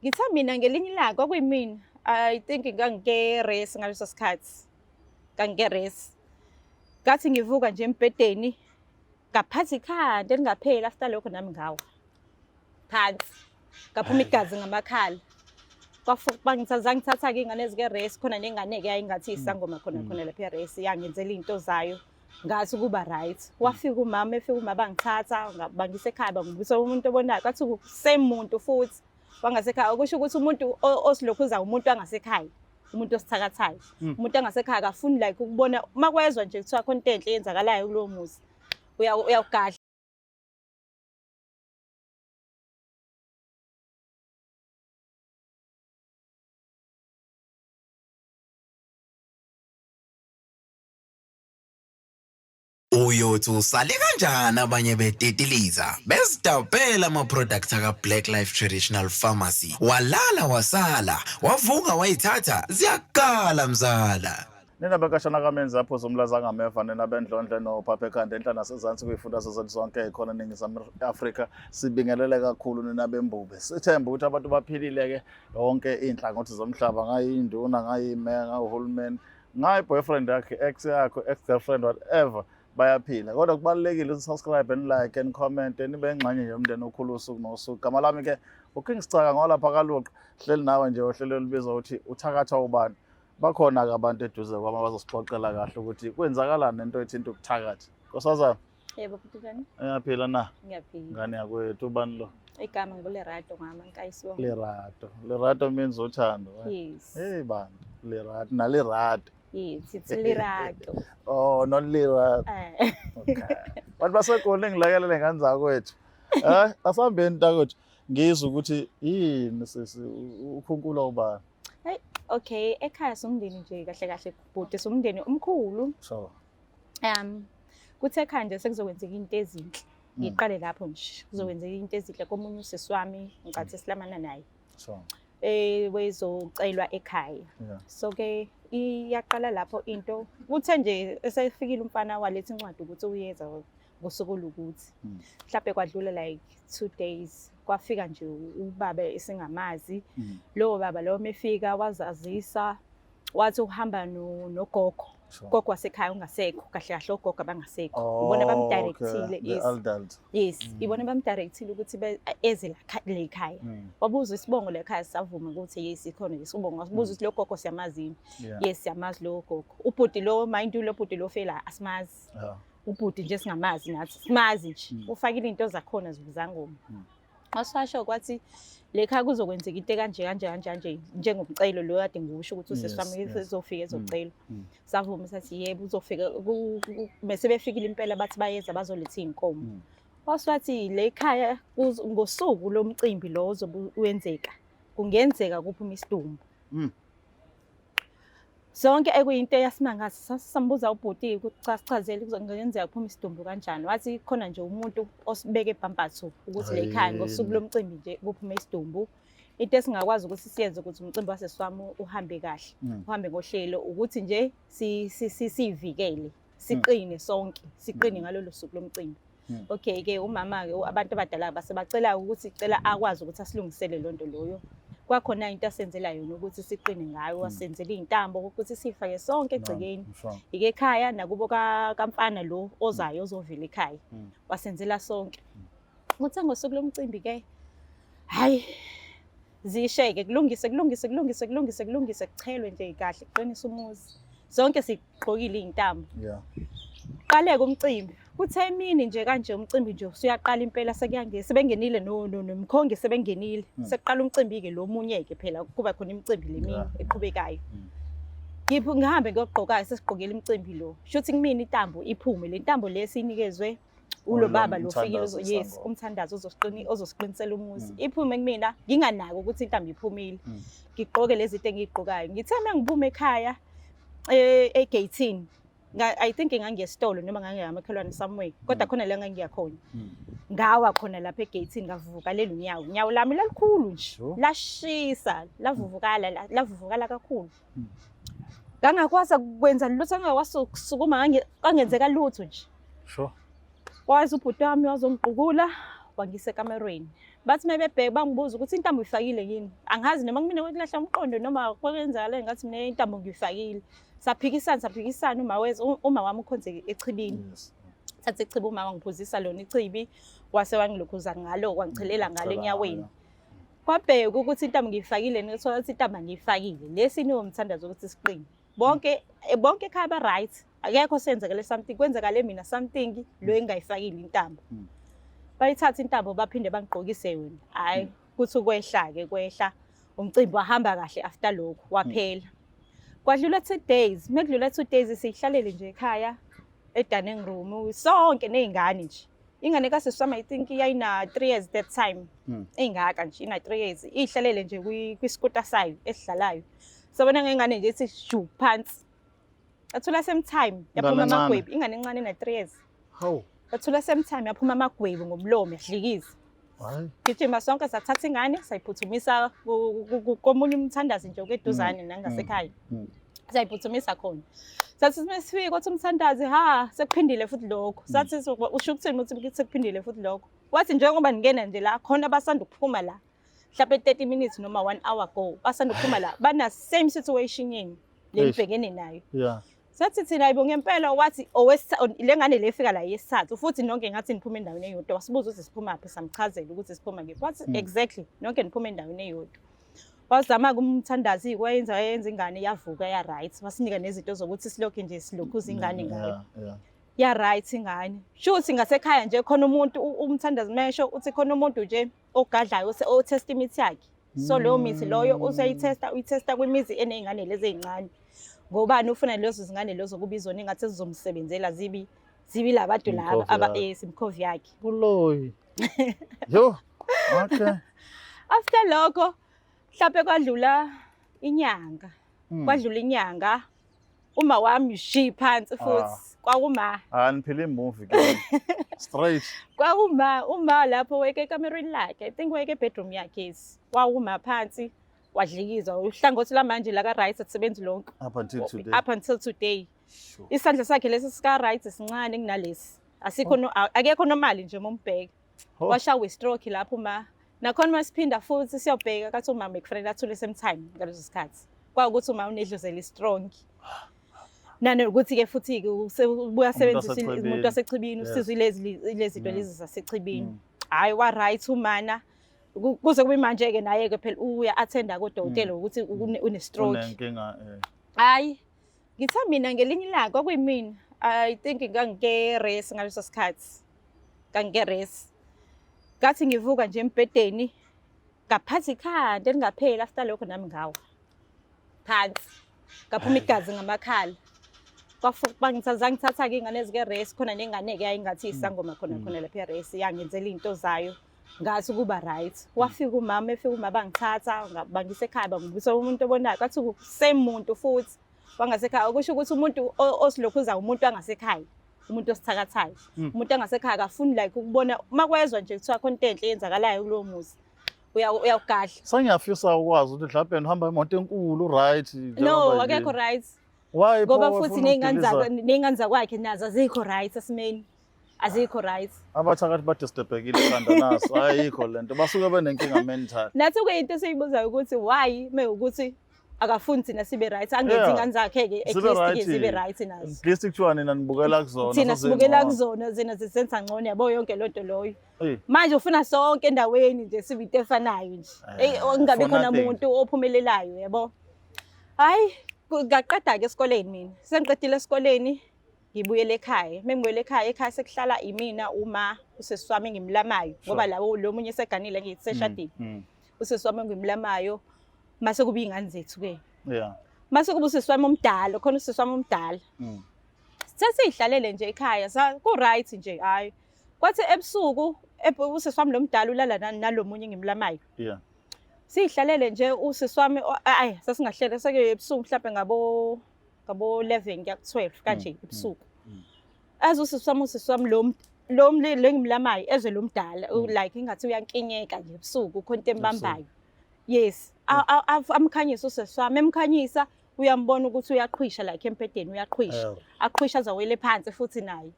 Ngithe mina ngelinye ilanga kwakuyimina I think ngangike race ngaleso sikhathi. Ngangike race. Ngathi ngivuka nje embhedeni ngaphathi ikhanda elingapheli after lokho nami ngawa. Phansi. Ngaphuma igazi ngamakhala. Bangithatha ke ingane ezike race khona nengane ke yayingathi isangoma khona lapha e-race yangenzela izinto zayo. Ngathi kuba right. Wafika umama efika uma bangithatha ngabangisa ekhaya bangibisa umuntu obonayo kwathi same muntu futhi wangasekhaya okusho ukuthi umuntu osilokhuza umuntu angasekhaya umuntu osithakathayo umuntu angasekhaya akafuni like ukubona makwezwa nje kuthiwa khona into enhle yenzakalayo kulowo muzi uyawugadla. Uyothi usale kanjani abanye betetiliza bezidabela ama-products aka-Black Life Traditional Pharmacy walala wasala wavuka wayithatha ziyakala mzala. Nina bekashana kamenzi apho zomlaza ngameva nina bendlondle nophaphe ekhanda enhla nasezantsi kwifunda zonke ekhona eNingizimu Afrika sibingelele kakhulu nina bembube. Sithemba ukuthi abantu baphilile ke yonke inhlangothi zomhlaba ngayinduna ngayimeya uhulumeni ngayi-boyfriend yakhe ex-girlfriend whatever bayaphila. Kodwa kubalulekile ukuthi subscribe and like and comment nibe ingxenye yomndeni okhulu usuku nosuku. Gama lami ke uKing Sicaka ngolapha kaLuqa hleli nawe nje ohlelo libizwa ukuthi uthakatha ubani. Bakhona ke abantu eduze kwama bazosixoxela kahle ukuthi kwenzakalani nento ethinta ukuthakatha. Nkosazana. Yebo futhi Ngiyaphila na? Ngiyaphila. Ngane yakwethu ubani lo? Igama ngolerato ngama nkayisiwo. Lerato means uthando. Yes. Hey bani, lerato na lerato. Yes, it's lerato. Oh, not lerato. Okay. Bantu baseGoli ngilekelele ngane zakwethu. Asambeni ntakwethu. Ngizwe ukuthi yini sisi ukhunkula ubani? Hey, okay, ekhaya somndeni nje kahle kahle kubhuti somndeni omkhulu. So. Kuthe ekhaya nje sekuzokwenzeka into ezinhle. Ngiqale lapho nje. Kuzokwenzeka into ezinhle komunye usisi wami ngicathi silamana naye. So. Wezocelwa ekhaya. So ke iyaqala lapho into. Kuthe nje esefikile umfana waletha incwadi ukuthi uyeza ngosuku olukuthi. Mhlawumbe kwadlula like 2 days. Kwafika nje ubaba esingamazi lo baba lo mefika wazazisa wathi uhamba nogogo gogo wasekhaya ungasekho kahle kahle ogogo abangasekho ubona bamdirectile yes ibona bamdirectile ukuthi eze la ekhaya wabuza isibongo lekhaya savuma ukuthi yes ikhona isibongo wasibuza ukuthi lo gogo siyamazi yes siyamazi lo gogo ubhuti lo mind lo bhuti lo fela asimazi ubhuti nje singamazi nathi simazi nje ufakile into zakhona zibuzangoma Masasho kwathi lekhaya kuzokwenzeka into kanje njengomcelo lo kade ngiwusho ukuthi usesami ezofika ezocela savuma sathi yebo uzofika bese befikile impela bathi bayeza bazoletha inkomo waswathi lekhaya ngosuku lomcimbi lo uzobuyenzeka kungenzeka kuphuma isidumbu zonke ekuyinto yasimangasi sasambuza ubhuti ukuthi sichazele kuzongenzeka kuphuma isidumbu kanjani wathi khona nje umuntu osibeke ebhambathu ukuthi lekhaya ngosuku lomcimbi nje kuphuma isidumbu into esingakwazi ukuthi siyenze ukuthi umcimbi waseswami uhambe kahle uhambe ngohlelo ukuthi nje sivikele siqine sonke siqine ngalolu suku lomcimbi okay ke umama ke abantu abadala basebacela ukuthi cela akwazi ukuthi asilungisele lonto loyo kwakhona into asenzela yona ukuthi siqine ngayo wasenzela izintambo ukuthi sifake sonke egcikeni ike ekhaya nakubo kamfana lo ozayo ozovela ekhaya wasenzela sonke ukuthi ngosuku lomcimbi ke hayi zisheke kulungise kuchelwe nje kahle kuqinisa umuzi zonke sigqokile izintambo qale kumcimbi kuthe imini nje kanje umcimbi nje usuyaqala impela sekuyangena sebengenile nomkhongi sebengenile seqala umcimbi ke lo munye ke phela kuba khona imicimbi lemini eqhubekayo ngihambe ngiyogqoka sesigqokile imicimbi lo shuthi kumina intambo iphume le ntambo lesinikezwe ulo baba lo fikile yes umthandazo ozosiqinisela umuzi iphume kumina nginganaki ukuthi intambo iphumile ngigqoke lezi zinto engigqokayo ngithe mangiphume ekhaya egatini I think ngangiyesitolo noma ngangiyamakhelwane somewhere kodwa khona la ngangiya khona ngawa khona lapha egatini ngavuvuka lelo nyawo lami lalikhulu nje lashisa lavuvukala kakhulu ngangakwazi ukwenza lutho ngawasukuma ngangenzeka lutho nje sure wazi ubhuti wami wazongiqukula wangise ekamerweni bathi mebebheka bangibuza ukuthi intambo uyifakile yini. Angazi noma kumina kulahla umqondo noma kwenzakala ngathi mina intambo ngiyifakile. Saphikisana uma wami ukhonze echibini. Sathi ichibi uma wangiphuzisa lona ichibi wase wangilokhuza ngalo wangichelela ngalo enyaweni. Kwabheka ukuthi intambo ngiyifakile ngithola ukuthi intambo ngiyifakile. Lesini womthandazo ukuthi siqine. Bonke ekhaya ba right. Akekho senzekele something kwenzakale mina something lo engayifakile intambo. Bayithatha intambo baphinde bangigqokise yona. Hayi kuthi kwehla umcimbi wahamba kahle after lokho waphela. Kwadlula 2 days, mekudlula 2 days sihlalele nje ekhaya eDining room sonke nezingane nje. Ingane kaSiswami I think iyayina 3 years that time. Engaka nje ina 3 years. Ihlalele nje kwi-scooter side esidlalayo. Sabona ngengane nje ethi shu phansi. Athula same time yaphuma amagwebu ingane encane na 3 years. Hawu. Athula same time yaphuma amagwebu ngomlomo yadlikiza. Hayi. Gijima sonke sathatha ingane sayiphuthumisa komunye umthandazi nje okeduzane nangasekhaya. Sayiphuthumisa khona. Sathi mesifika uthi umthandazi sekuphindile futhi lokho. Sathi usho ukuthini uthi sekuphindile futhi lokho. Wathi njengoba ngingena nje la khona basanda ukuphuma la. Mhlawumbe 30 minutes noma 1 hour ago basanda ukuphuma la bana same situation yini lebhekene nayo. Yeah. Sathi thina ayibonge impela wathi lengane lefika la yesithathu futhi nonke ngathi niphuma endaweni eyodwa wasibuza ukuthi siphuma phi samchazela ukuthi siphuma ngephi wathi exactly nonke niphuma endaweni eyodwa. Wazama kumthandazi yenza ingane yavuka ya right wasinika nezinto zokuthi silokho nje silokhuza ingane ngayo. Ya right ingane. Shuthi ngasekhaya nje khona umuntu umthandazi mesho uthi khona umuntu nje ogadlayo o test imithi yakhe. So leyo mithi loyo uyitesta kwimizi enezingane lezi ezincane. Ngobani ufuna lezo zingane lezo kubizona engathi zizomsebenzela zibi labantu laba esimkhovi yakhe. Kuloyi. Yo. Okay. After lokho mhlawumbe kwadlula inyanga. Kwadlula inyanga uma wami ushi phansi futhi kwakuma. Niphila imovie ke. Straight. Kwakuma lapho weke ekamerweni lakhe. I think weke bedroom yakhe. Kwakuma phansi. Wadlikiza uhlangothi lamanje la ka right asebenzi lonke Up until today. Isandla sakhe lesi sika right sincane kunalesi. Akekho normally nje umbheka. Washawa stroke lapho nakhona masiphinda futhi siyobheka kathi umama ekufrela athule same time ngaleso sikhathi. Kwakuthi umama unedluzela strong. Nanokuthi ke futhi ke ubuya sebenzisa umuntu wasechibini usizwe lezi zinto lezi zasechibini. Hayi wa right umana kuze kube manje ke naye ke phela uya attenda kodokotela ukuthi une stroke. Unenkinga Hayi ngitha mina ngelinye ilanga kwakuyimina I think ngangike race ngaleso sikhathi. Ngangike race. Ngathi ngivuka nje embedeni ngaphathi ikhanda elingapheli after lokho nami ngawa. Phansi. Ngaphuma igazi ngamakhala. Bangithatha ke ingane ezike race khona nengane ke yayingathi isangoma khona lapha race yangenzela izinto zayo. Ngathi kuba right. Wafika umama efika uma bangithatha ngabangisa ekhaya bangibisa umuntu obonayo kathi same muntu futhi wangasekhaya okusho ukuthi umuntu osilokhuza umuntu angasekhaya umuntu osithakathayo umuntu angasekhaya akafuni like ukubona makwezwa nje kuthiwa content eyenzakalayo kulowo muzi uyawugadla. Sengiyafisa ukwazi ukuthi mhlawumbe uhamba imoto enkulu right. No akekho right. Why ngoba futhi nengane zakwakhe nazo azikho right asimeni. Azikho right. Abathakathi badistebhekile ekhanda naso ayikho lento basuke benenkinga mental. Nathi kuyinto esiyibuzayo ukuthi why mewukuthi akafuni thina sibe right angenzi ingane zakhe ke at least sibe right nazo. At least kuthiwa nina nibukela kuzona. Thina sibukela kuzona zina zisenza ngcono yabo yonke lonto loyo. Manje ufuna sonke endaweni nje sibe into efanayo nje. Ungabe khona umuntu ophumelelayo yabo. Hayi ngaqeda ke esikoleni mina. Sengiqedile esikoleni ngibuyele ekhaya. Mengibuyele ekhaya sekuhlala imina uma useswami ngimlamayo ngoba lawo lo munye seganile ngithi seshadile. Useswami ngimlamayo mase kuba ingane zethu ke. Mase kuba useswami omdala khona useswami omdala. Sesihlalele nje ekhaya ku right nje hayi. Kwathi ebusuku useswami lo mdala ulala nalomunye ngimlamayo. Sihlalele nje useswami sasingahlele seke ebusuku mhlawumbe ngabo 11 kuya ku12 kanje ebusuku. Useswami lo ngimlamayo ezwe lo mdala like ingathi uyankinyeka nje ebusuku khona into embambayo. Yes. Amkhanyisa useswami emkhanyisa uyambona ukuthi uyaqhwisha like empedeni uyaqhwisha. Aqhwisha azawele phansi futhi naye.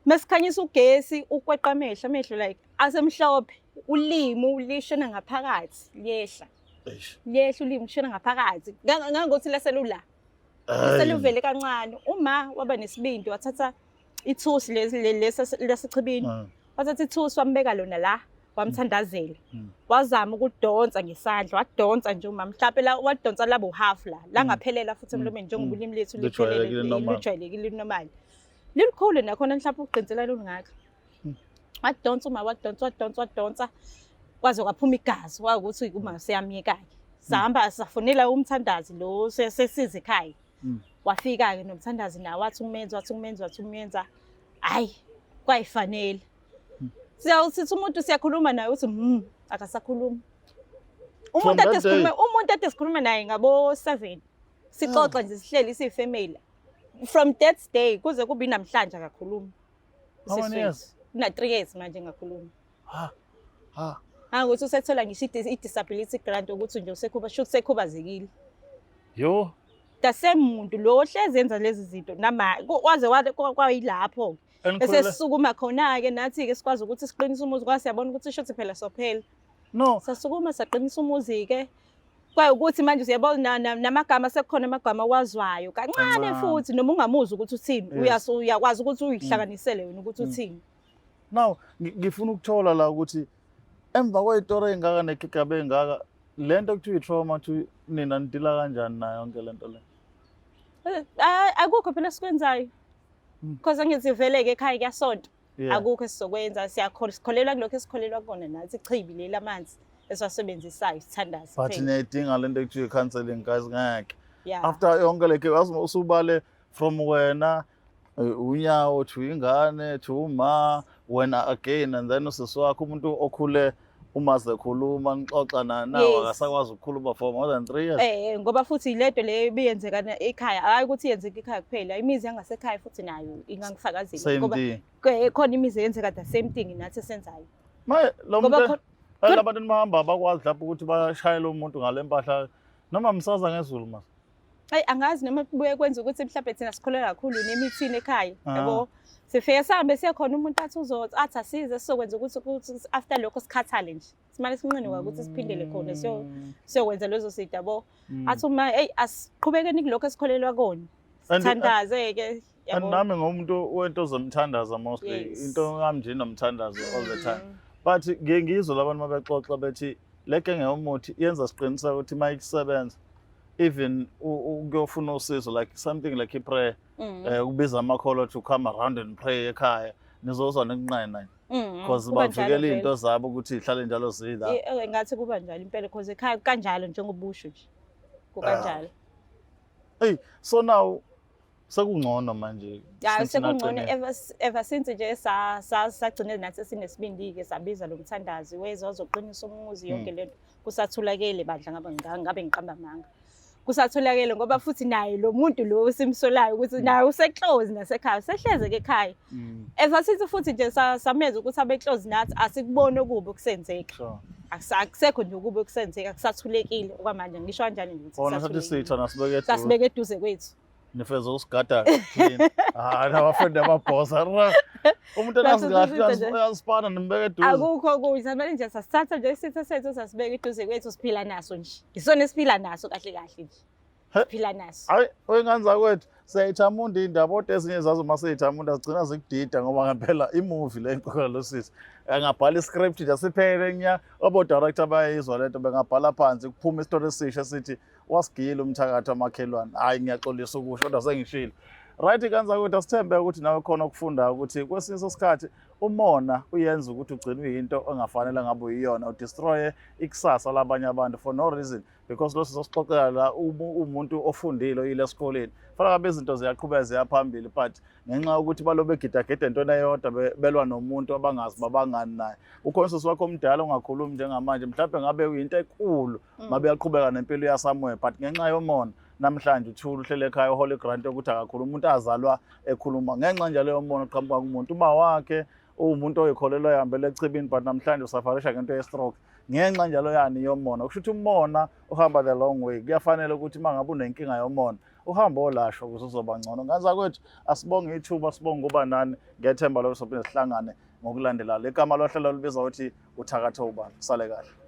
Mesikhanyisa ugesi ukweqa amehlo like asemhlophe ulimi lishona ngaphakathi liyehla Eish. ulimi lishona ngaphakathi ngangokuthi laselula seluvele kancane uma waba nesibindi wathatha ithusi lesichibini wathatha ithusi wambeka lona la wamthandazela wazama ukudonsa ngesandla wadonsa nje umama mhlawumbe la wadonsa labo half la ngaphelela futhi emlomeni njengoba ulimi lethu lujwayelekile normal lilukhulu nakhona mhlawumbe ukuqinisela lungaka wadonsa uma wadonsa kwaze kwaphuma igazi wakuthi uma siyamyeka ke sahamba safonela umthandazi lo sesize ekhaya wafika ke nomthandazi nawe wathi umenza hayi kwayifanele sithi umuntu siyakhuluma naye uthi akasakhuluma umuntu ade sikhuluma naye ngabo 7 sixoxa nje sihleli siyifamily from that day kuze kube namhlanje akakhuluma na 3 years manje ngakhuluma ukuthi usethola ngisho i-disability grant ukuthi nje usekhubazekile yo dasemuntu lo ohlezi enza lezi zinto nama waze kwayilapho esesukuma khona ke nathi ke sikwazi ukuthi siqinise umuzi kwasiyabona ukuthi shothi phela sophela no sasukuma saqinisa umuzi ke kwayukuthi manje usiyabona namagama sekukhona amagama wazwayo kancane futhi noma ungamuzi ukuthi uthini uyakwazi ukuthi uyihlanganisele wena ukuthi uthini. Now ngifuna ukuthola la ukuthi emva kwezitori engaka nekigabe engaka lento kuthiwa i-trauma to nina nidila kanjani nayo yonke lento le? Akukho phela sikwenzayo because angiziveleke ekhaya kuyasonto akukho esizokwenza sikholelwa kulokho esikholelwa kona nathi ichibi lela amanzi esiwasebenzisayo sithandaza but niyayidinga lento kuthiwa i-counselling guys ngeke after yonke le usubale from wena unyawo to ingane to uma wena again and then usisi wakho umuntu okhule uma sekhuluma nixoxa nawe akasakwazi ukukhuluma for more than 3 years ngoba futhi ileto le biyenzeka ekhaya hayi ukuthi yenzeka ekhaya kuphela imizi yangasekhaya futhi nayo ingangifakazela ngoba khona imizi yenzeka the same thing nathi senzayo maye lo muntu labantu mahamba bakwazi lapho ukuthi bashayele umuntu ngalempahla noma msaza ngezulu mas angazi noma kubuye kwenza ukuthi mhlawumbe thina sikholela kakhulu nemithini ekhaya yabo sifike sihambe siyakhona umuntu athi asize sizokwenza ukuthi after lokho sikhathale nje simale sinqine ukuthi siphindele khona siyokwenza lezo zinto yabo athi uma asiqhubekeni kulokho esikholelwa kona sithandaze ke yabo nami ngomuntu wento zomthandaza mostly into ngamnje nomthandazo all the time but ngiyengizwa labantu mabexoxa bethi leke ngeyomuthi yenza siqiniseka ukuthi mayisebenza even ukuyofuna usizo like something like prayer ukubiza amakholo to come around and pray ekhaya nizozwa nekunqena because bavikela into zabo ukuthi ihlale njalo zila ngathi kuba njalo impela because ekhaya kanjalo njengobusho nje kukanjalo so now sekungcono manje sekungcono ever since nje sagcine nathi sinesibindi ke sabiza lo mthandazi wezozoqinisa umuzi yonke lento kusathulakele bandla ngabe ngiqamba amanga kusatholakele ngoba futhi naye lo muntu lo simsolayo ukuthi naye useclose nasekhaya sehlezeke ekhaya ever since futhi nje sameza ukuthi abeclose nathi asikubone ukuba kusenzeka akusekho nje ukuba kusenzeka kusathulekile okwamanje ngisho kanjani ukuthi ona sathi sitha nasibeke eduze kwethu nifeza usigada clean nabafunda amabhosa umuntu anasipana nimbeke eduze akukho kuthi manje nje sasithatha nje isitha sethu sasibeka eduze kwethu siphila naso nje isona esiphila naso kahle kahle nje siphila naso hayi oyenganza kwethu siyayithamunda indaba kodwa ezinye zazo maseyithamunda sigcina zikudida ngoba ngempela imovie le enqola lo sisi angabhala iscript nje siphele nya obo director bayizwa lento bengabhala phansi kuphuma isitori esisha sithi wasigila umthakatha amakhelwane hayi ngiyaxolisa ukusho kodwa sengishilo right kanza ukuthi asithembe ukuthi nawe khona ukufunda ukuthi kwesinye isikhathi umona uyenza ukuthi ugcine uyinto ongafanele ngabe uyiyona udestroye ikusasa labanye abantu for no reason because lo sisixoxela la umuntu ofundile oyile esikoleni fana ngabe izinto ziyaqhubeka ziyaphambili but ngenxa ukuthi balobe gidagede into eyodwa belwa nomuntu abangazi babangani naye ukhonsosi wakho omdala ongakhulumi njengamanje mhlawumbe ngabe uyinto enkulu mabe yaqhubeka nempilo yaSamuel but ngenxa yomona namhlanje uthula uhlele ekhaya uHoly Grant ukuthi akakhuluma umuntu azalwa ekhuluma ngenxa njalo yomona qhamuka kumuntu uma wakhe umuntu oyikholelwa yambele echibini but namhlanje usafarisha ngento ye-stroke ngenxa njalo yani yomona kusho ukuthi umona uhamba the long way kuyafanele ukuthi mangabe unenkinga yomona uhambe olashwa ukuze uzoba ngcono nganza kwethu asibonge ithuba sibonge kuba nani ngethemba lo sophinde sihlangane ngokulandelayo. Igama lohlelo libizwa ukuthi uThakatho ubani. Sale kahle.